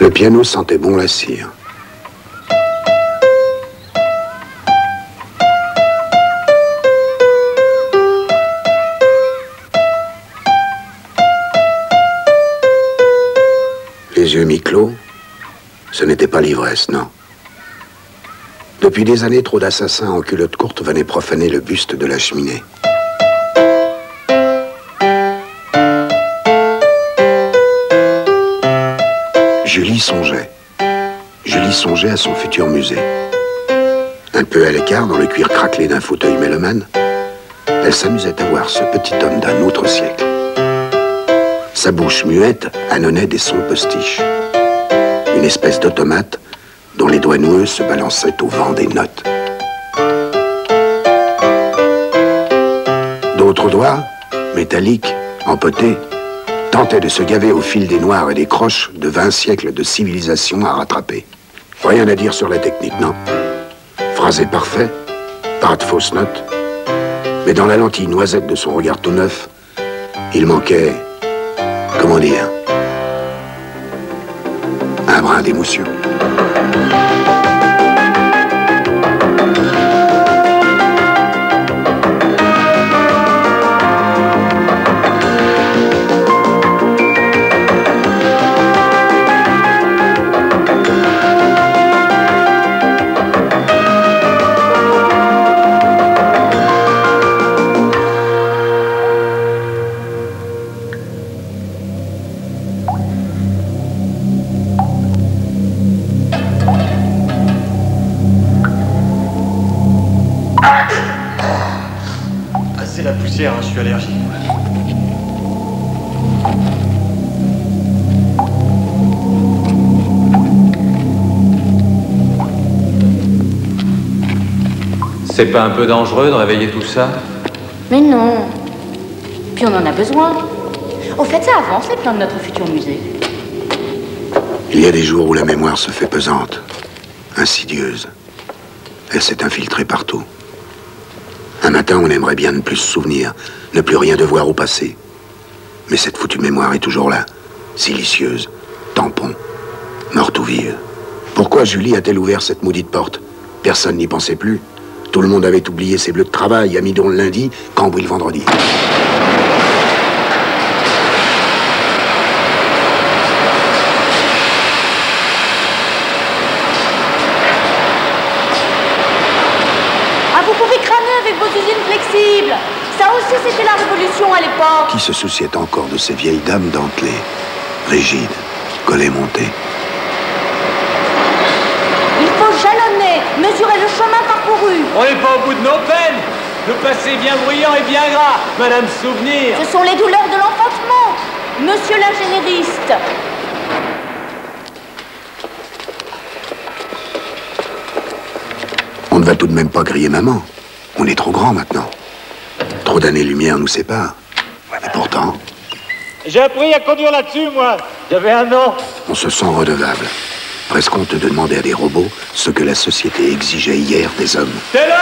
Le piano sentait bon la cire. Les yeux mi-clos, ce n'était pas l'ivresse, non. Depuis des années, trop d'assassins en culotte courte venaient profaner le buste de la cheminée. Julie songeait. Julie songeait à son futur musée. Un peu à l'écart, dans le cuir craquelé d'un fauteuil mélomane, elle s'amusait à voir ce petit homme d'un autre siècle. Sa bouche muette annonnait des sons postiches. Une espèce d'automate dont les doigts noueux se balançaient au vent des notes. D'autres doigts, métalliques, empotés, tentaient de se gaver au fil des noirs et des croches de 20 siècles de civilisation à rattraper. Rien à dire sur la technique, non. Phrasé parfait, pas de fausses notes. Mais dans la lentille noisette de son regard tout neuf, il manquait, comment dire, un brin d'émotion. Je suis allergique. C'est pas un peu dangereux de réveiller tout ça? Mais non. Puis on en a besoin. Au fait, ça avance les plans de notre futur musée. Il y a des jours où la mémoire se fait pesante, insidieuse. Elle s'est infiltrée partout. Un matin, on aimerait bien ne plus se souvenir, ne plus rien devoir au passé. Mais cette foutue mémoire est toujours là, silicieuse, tampon, morte ou vive. Pourquoi Julie a-t-elle ouvert cette maudite porte? Personne n'y pensait plus. Tout le monde avait oublié ses bleus de travail, à midon le lundi, Cambouis le vendredi. Flexible. Ça aussi, c'était la révolution à l'époque. Qui se souciait encore de ces vieilles dames dentelées, rigides, collet monté? Il faut jalonner, mesurer le chemin parcouru. On n'est pas au bout de nos peines. Le passé est bien bruyant et bien gras, Madame Souvenir. Ce sont les douleurs de l'enfantement, Monsieur l'ingénieriste. On ne va tout de même pas griller maman. On est trop grand maintenant. Trop d'années-lumière nous séparent. Et pourtant... J'ai appris à conduire là-dessus, moi. J'avais un an. On se sent redevable. Presque honte de demander à des robots ce que la société exigeait hier des hommes. T'es là!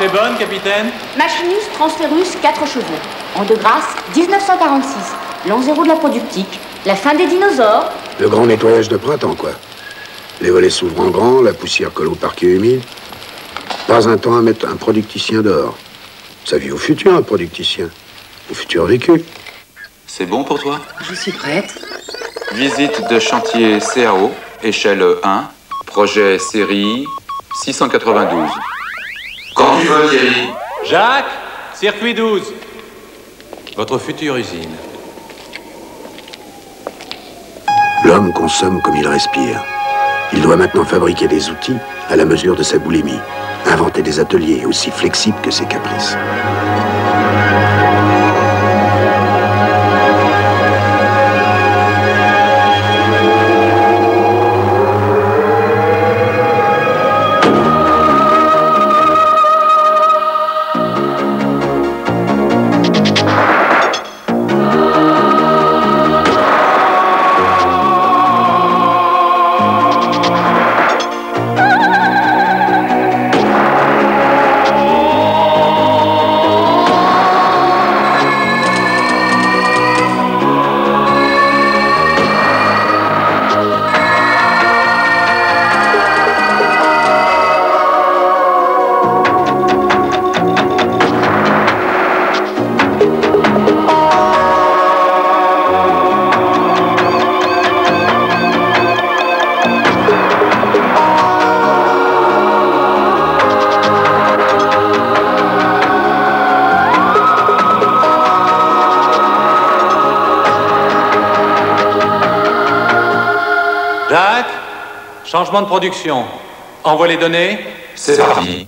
est bonne, capitaine? Machiniste transférus 4 chevaux. En de grâce, 1946. L'an zéro de la productique. La fin des dinosaures. Le grand nettoyage de printemps, quoi. Les volets s'ouvrent en grand, la poussière colle au parquet humide. Pas un temps à mettre un producticien dehors. Ça vit au futur, un producticien. Au futur vécu. C'est bon pour toi? Je suis prête. Visite de chantier CAO, échelle 1, projet série 692. Quand tu veux, Thierry. Jacques, circuit 12. Votre future usine. L'homme consomme comme il respire. Il doit maintenant fabriquer des outils à la mesure de sa boulimie. Inventer des ateliers aussi flexibles que ses caprices. Jacques, changement de production. Envoie les données. C'est parti.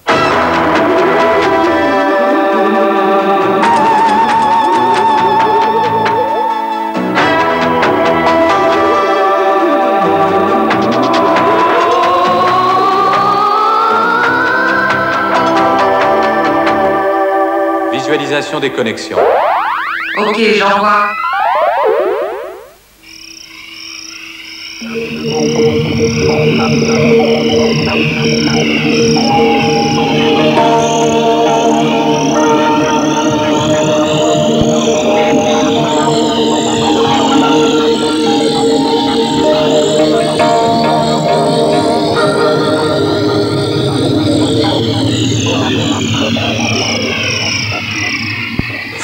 Visualisation des connexions. Ok, j'envoie.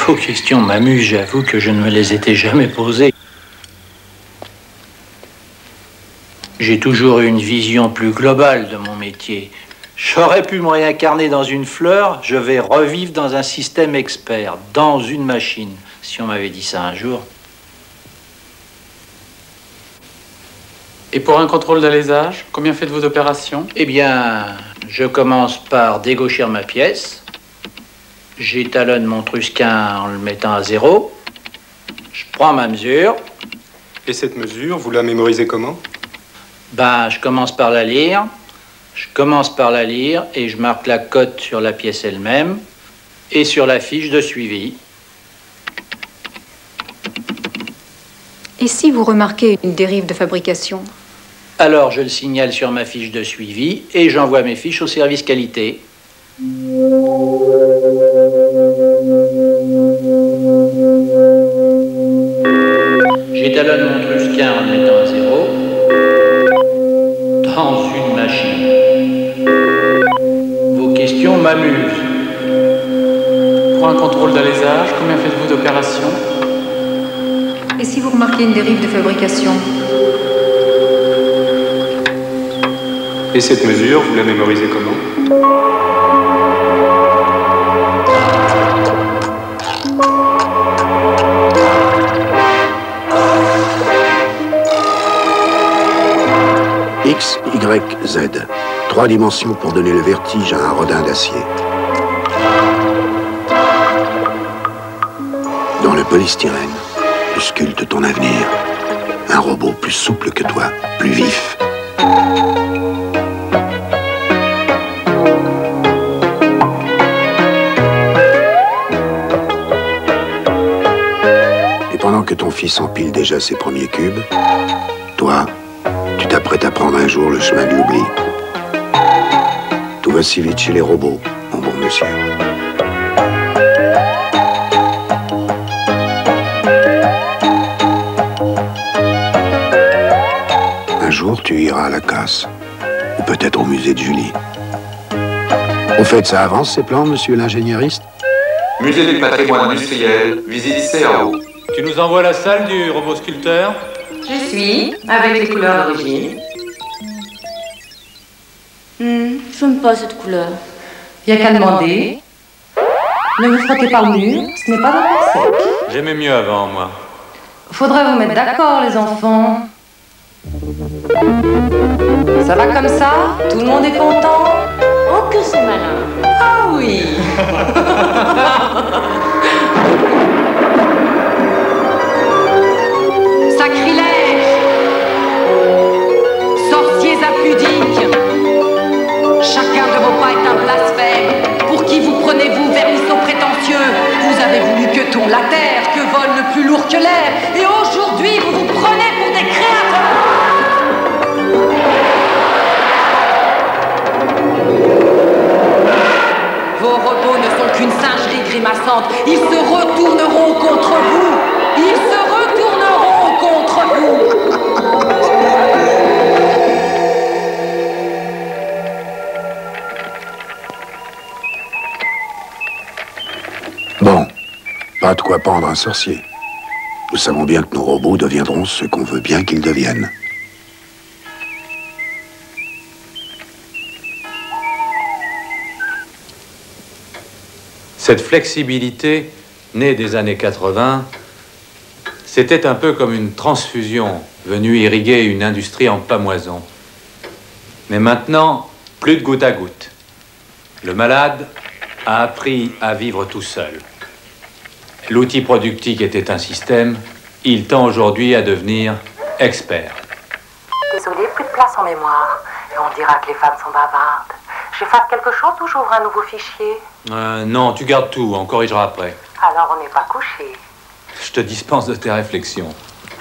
Vos questions m'amusent, j'avoue que je ne me les étais jamais posées. J'ai toujours eu une vision plus globale de mon métier. J'aurais pu me réincarner dans une fleur, je vais revivre dans un système expert, dans une machine, si on m'avait dit ça un jour. Et pour un contrôle d'alésage, combien faites-vous d'opérations? Eh bien, je commence par dégauchir ma pièce. J'étalonne mon trusquin en le mettant à 0. Je prends ma mesure. Et cette mesure, vous la mémorisez comment? Ben, je commence par la lire. Et je marque la cote sur la pièce elle-même et sur la fiche de suivi. Et si vous remarquez une dérive de fabrication? Alors, je le signale sur ma fiche de suivi et j'envoie mes fiches au service qualité. J'étalonne mon trusquin en le mettant à 0 dans une machine. Vos questions m'amusent. Pour un contrôle d'alésage, combien faites-vous d'opérations? Et si vous remarquez une dérive de fabrication? Et cette mesure, vous la mémorisez comment? X, Y, Z. 3 dimensions pour donner le vertige à un rodin d'acier. Dans le polystyrène, tu sculptes ton avenir. Un robot plus souple que toi, plus vif. Et pendant que ton fils empile déjà ses premiers cubes, toi, tu t'apprêtes à prendre un jour le chemin de l'oubli. Tout va si vite chez les robots, mon bon monsieur. Un jour, tu iras à la casse. Ou peut-être au musée de Julie. Au fait, ça avance ces plans, monsieur l'ingénieuriste? Musée du patrimoine industriel, visite CAO. Tu nous envoies la salle du robot sculpteur? Je suis, avec les couleurs d'origine. J'aime pas cette couleur. Il n'y a qu'à demander. Ne vous frottez pas le mur, ce n'est pas dans la recette. J'aimais mieux avant, moi. Faudrait vous mettre d'accord, les enfants. Ça va comme ça? Tout le monde est content? Oh, que c'est malin. Ah oui. Sacrilège! Sorciers impudiques! Chacun de vos pas est un blasphème. Pour qui vous prenez-vous, vermisseaux prétentieux? Vous avez voulu que tourne la terre, que vole le plus lourd que l'air. Et aujourd'hui, vous vous prenez pour des créateurs! Vos robots ne sont qu'une singerie grimaçante. Ils se retourneront contre vous. Ils se retourneront contre vous. Bon, pas de quoi pendre un sorcier. Nous savons bien que nos robots deviendront ce qu'on veut bien qu'ils deviennent. Cette flexibilité, née des années 80, c'était un peu comme une transfusion venue irriguer une industrie en pamoison. Mais maintenant, plus de goutte à goutte. Le malade a appris à vivre tout seul. L'outil productif était un système, il tend aujourd'hui à devenir expert. Désolée, plus de place en mémoire. Et on dira que les femmes sont bavardes. J'efface quelque chose ou j'ouvre un nouveau fichier? Non, tu gardes tout, on corrigera après. Alors on n'est pas couché. Je te dispense de tes réflexions.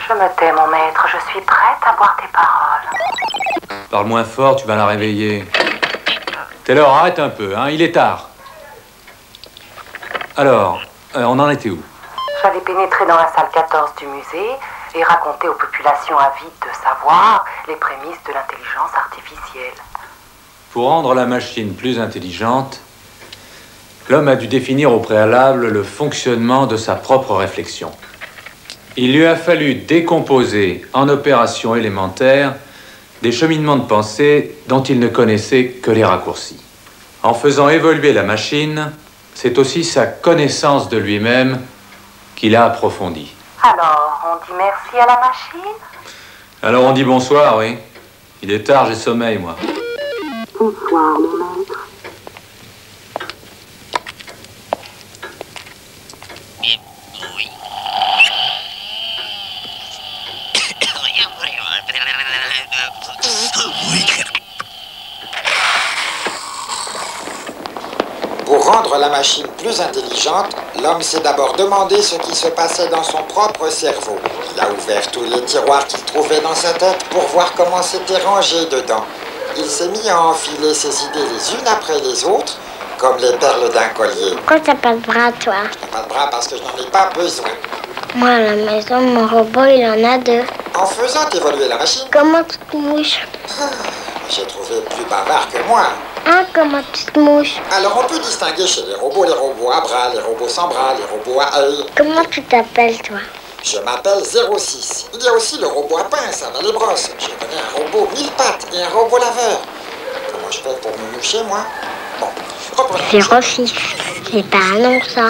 Je me tais, mon maître, je suis prête à boire tes paroles. Parle moins fort, tu vas la réveiller. Taylor, arrête un peu, hein, il est tard. Alors, on en était où? J'allais pénétrer dans la salle 14 du musée et raconter aux populations avides de savoir les prémices de l'intelligence artificielle. Pour rendre la machine plus intelligente, l'homme a dû définir au préalable le fonctionnement de sa propre réflexion. Il lui a fallu décomposer en opérations élémentaires des cheminements de pensée dont il ne connaissait que les raccourcis. En faisant évoluer la machine, c'est aussi sa connaissance de lui-même qu'il a approfondie. Alors, on dit merci à la machine? Alors on dit bonsoir, oui. Il est tard, j'ai sommeil, moi. Bonsoir, mon maître. Pour rendre la machine plus intelligente, l'homme s'est d'abord demandé ce qui se passait dans son propre cerveau. Il a ouvert tous les tiroirs qu'il trouvait dans sa tête pour voir comment c'était rangé dedans. Il s'est mis à enfiler ses idées les unes après les autres, comme les perles d'un collier. Pourquoi t'as pas de bras, toi? Je n'ai pas de bras parce que je n'en ai pas besoin. Moi, à la maison, mon robot, il en a deux. En faisant évoluer la machine... Comment tu te mouches? J'ai trouvé plus bavard que moi. Ah, comment tu te mouches? Alors on peut distinguer chez les robots à bras, les robots sans bras, les robots à œil. Comment tu t'appelles, toi? Je m'appelle 06. Il y a aussi le robot à pince, à les brosses. Je connais un robot 1000 pattes et un robot laveur. Comment je fais pour me moucher, moi? Bon, reprenons. 06. C'est pas un nom, ça.